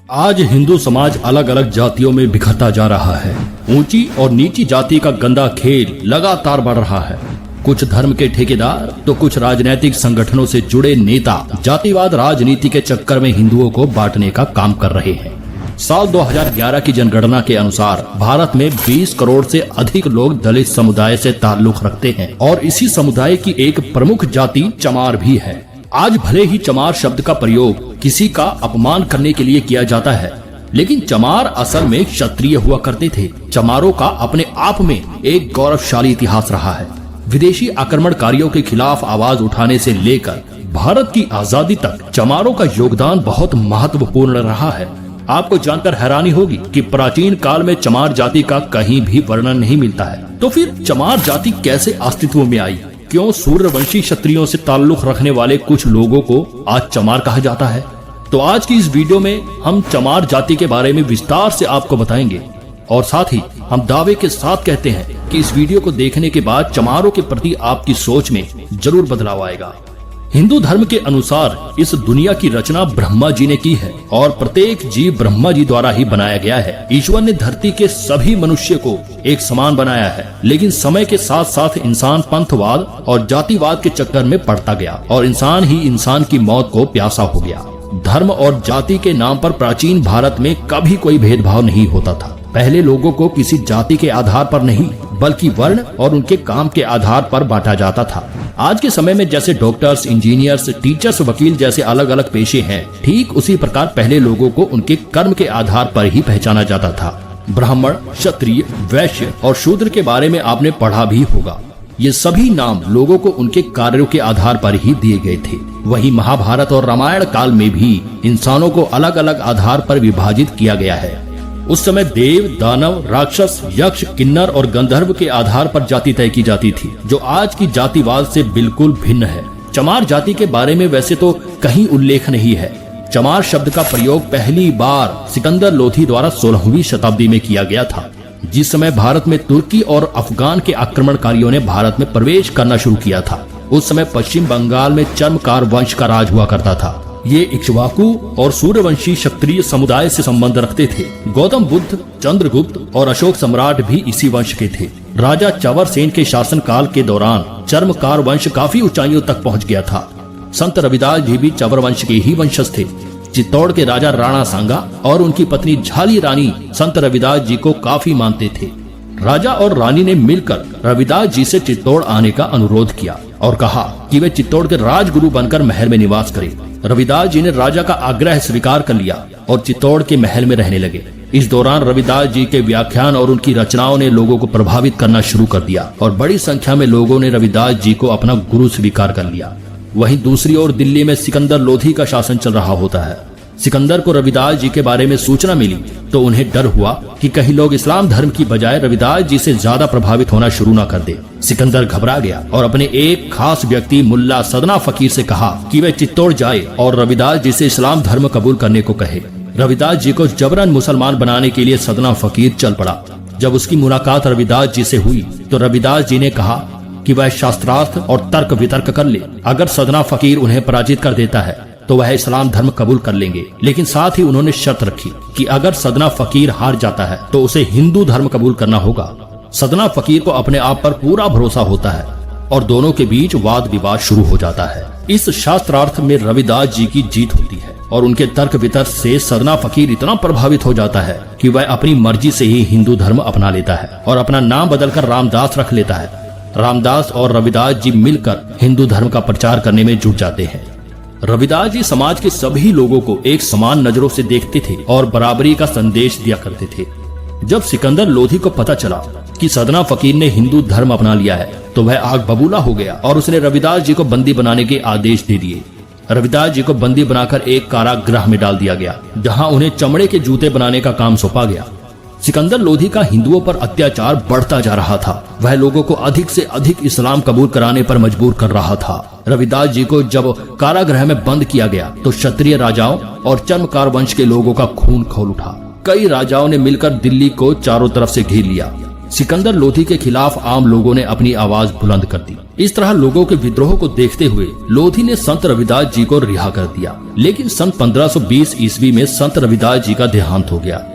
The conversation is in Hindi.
आज हिंदू समाज अलग अलग जातियों में बिखरता जा रहा है। ऊंची और नीची जाति का गंदा खेल लगातार बढ़ रहा है। कुछ धर्म के ठेकेदार तो कुछ राजनीतिक संगठनों से जुड़े नेता जातिवाद राजनीति के चक्कर में हिंदुओं को बांटने का काम कर रहे हैं। साल 2011 की जनगणना के अनुसार भारत में 20 करोड़ से अधिक लोग दलित समुदाय से ताल्लुक रखते हैं और इसी समुदाय की एक प्रमुख जाति चमार भी है। आज भले ही चमार शब्द का प्रयोग किसी का अपमान करने के लिए किया जाता है, लेकिन चमार असल में क्षत्रिय हुआ करते थे। चमारों का अपने आप में एक गौरवशाली इतिहास रहा है। विदेशी आक्रमणकारियों के खिलाफ आवाज उठाने से लेकर भारत की आजादी तक चमारों का योगदान बहुत महत्वपूर्ण रहा है। आपको जानकर हैरानी होगी कि प्राचीन काल में चमार जाति का कहीं भी वर्णन नहीं मिलता है। तो फिर चमार जाति कैसे अस्तित्व में आई? क्यों सूर्यवंशी क्षत्रियों से ताल्लुक रखने वाले कुछ लोगों को आज चमार कहा जाता है? तो आज की इस वीडियो में हम चमार जाति के बारे में विस्तार से आपको बताएंगे और साथ ही हम दावे के साथ कहते हैं कि इस वीडियो को देखने के बाद चमारों के प्रति आपकी सोच में जरूर बदलाव आएगा। हिंदू धर्म के अनुसार इस दुनिया की रचना ब्रह्मा जी ने की है और प्रत्येक जीव ब्रह्मा जी द्वारा ही बनाया गया है। ईश्वर ने धरती के सभी मनुष्य को एक समान बनाया है, लेकिन समय के साथ साथ इंसान पंथवाद और जातिवाद के चक्कर में पड़ता गया और इंसान ही इंसान की मौत को प्यासा हो गया। धर्म और जाति के नाम पर प्राचीन भारत में कभी कोई भेदभाव नहीं होता था। पहले लोगों को किसी जाति के आधार पर नहीं बल्कि वर्ण और उनके काम के आधार पर बांटा जाता था। आज के समय में जैसे डॉक्टर्स, इंजीनियर्स, टीचर्स, वकील जैसे अलग अलग पेशे हैं, ठीक उसी प्रकार पहले लोगों को उनके कर्म के आधार पर ही पहचाना जाता था। ब्राह्मण, क्षत्रिय, वैश्य और शूद्र के बारे में आपने पढ़ा भी होगा। ये सभी नाम लोगों को उनके कार्यों के आधार पर ही दिए गए थे। वहीं महाभारत और रामायण काल में भी इंसानों को अलग अलग आधार पर विभाजित किया गया है। उस समय देव, दानव, राक्षस, यक्ष, किन्नर और गंधर्व के आधार पर जाति तय की जाती थी, जो आज की जातिवाद से बिल्कुल भिन्न है। चमार जाति के बारे में वैसे तो कहीं उल्लेख नहीं है। चमार शब्द का प्रयोग पहली बार सिकंदर लोधी द्वारा 16वीं शताब्दी में किया गया था, जिस समय भारत में तुर्की और अफगान के आक्रमणकारियों ने भारत में प्रवेश करना शुरू किया था। उस समय पश्चिम बंगाल में चर्मकार वंश का राज हुआ करता था। ये इक्ष्वाकु और सूर्यवंशी क्षत्रिय समुदाय से संबंध रखते थे। गौतम बुद्ध, चंद्रगुप्त और अशोक सम्राट भी इसी वंश के थे। राजा चवर सेन के शासन काल के दौरान चर्मकार वंश काफी ऊंचाइयों तक पहुंच गया था। संत रविदास जी भी चवर वंश के ही वंशज थे। चित्तौड़ के राजा राणा सांगा और उनकी पत्नी झाली रानी संत रविदास जी को काफी मानते थे। राजा और रानी ने मिलकर रविदास जी से चित्तौड़ आने का अनुरोध किया और कहा कि वे चित्तौड़ के राजगुरु बनकर महल में निवास करें। रविदास जी ने राजा का आग्रह स्वीकार कर लिया और चित्तौड़ के महल में रहने लगे। इस दौरान रविदास जी के व्याख्यान और उनकी रचनाओं ने लोगों को प्रभावित करना शुरू कर दिया और बड़ी संख्या में लोगों ने रविदास जी को अपना गुरु स्वीकार कर लिया। वहीं दूसरी ओर दिल्ली में सिकंदर लोधी का शासन चल रहा होता है। सिकंदर को रविदास जी के बारे में सूचना मिली तो उन्हें डर हुआ कि कहीं लोग इस्लाम धर्म की बजाय रविदास जी से ज्यादा प्रभावित होना शुरू न कर दे। सिकंदर घबरा गया और अपने एक खास व्यक्ति मुल्ला सदना फकीर से कहा कि वे चित्तौड़ जाए और रविदास जी से इस्लाम धर्म कबूल करने को कहे। रविदास जी को जबरन मुसलमान बनाने के लिए सदना फकीर चल पड़ा। जब उसकी मुलाकात रविदास जी से हुई तो रविदास जी ने कहा कि वह शास्त्रार्थ और तर्क वितर्क कर ले। अगर सदना फकीर उन्हें पराजित कर देता है तो वह इस्लाम धर्म कबूल कर लेंगे, लेकिन साथ ही उन्होंने शर्त रखी कि अगर सदना फकीर हार जाता है तो उसे हिंदू धर्म कबूल करना होगा। सदना फकीर को अपने आप पर पूरा भरोसा होता है और दोनों के बीच वाद विवाद शुरू हो जाता है। इस शास्त्रार्थ में रविदास जी की जीत होती है और उनके तर्क वितर्क से सदना फकीर इतना प्रभावित हो जाता है कि वह अपनी मर्जी से ही हिंदू धर्म अपना लेता है और अपना नाम बदलकर रामदास रख लेता है। रामदास और रविदास जी मिलकर हिंदू धर्म का प्रचार करने में जुट जाते हैं। रविदास जी समाज के सभी लोगों को एक समान नजरों से देखते थे और बराबरी का संदेश दिया करते थे। जब सिकंदर लोधी को पता चला कि सदना फकीर ने हिंदू धर्म अपना लिया है तो वह आग बबूला हो गया और उसने रविदास जी को बंदी बनाने के आदेश दे दिए। रविदास जी को बंदी बनाकर एक कारागृह में डाल दिया गया, जहां उन्हें चमड़े के जूते बनाने का काम सौंपा गया। सिकंदर लोधी का हिंदुओं पर अत्याचार बढ़ता जा रहा था। वह लोगों को अधिक से अधिक इस्लाम कबूल कराने पर मजबूर कर रहा था। रविदास जी को जब कारागृह में बंद किया गया तो क्षत्रिय राजाओं और चर्मकार वंश के लोगों का खून खौल उठा। कई राजाओं ने मिलकर दिल्ली को चारों तरफ से घेर लिया। सिकंदर लोधी के खिलाफ आम लोगों ने अपनी आवाज बुलंद कर दी। इस तरह लोगों के विद्रोह को देखते हुए लोधी ने संत रविदास जी को रिहा कर दिया। लेकिन सन 1520 ईस्वी में संत रविदास जी का देहांत हो गया।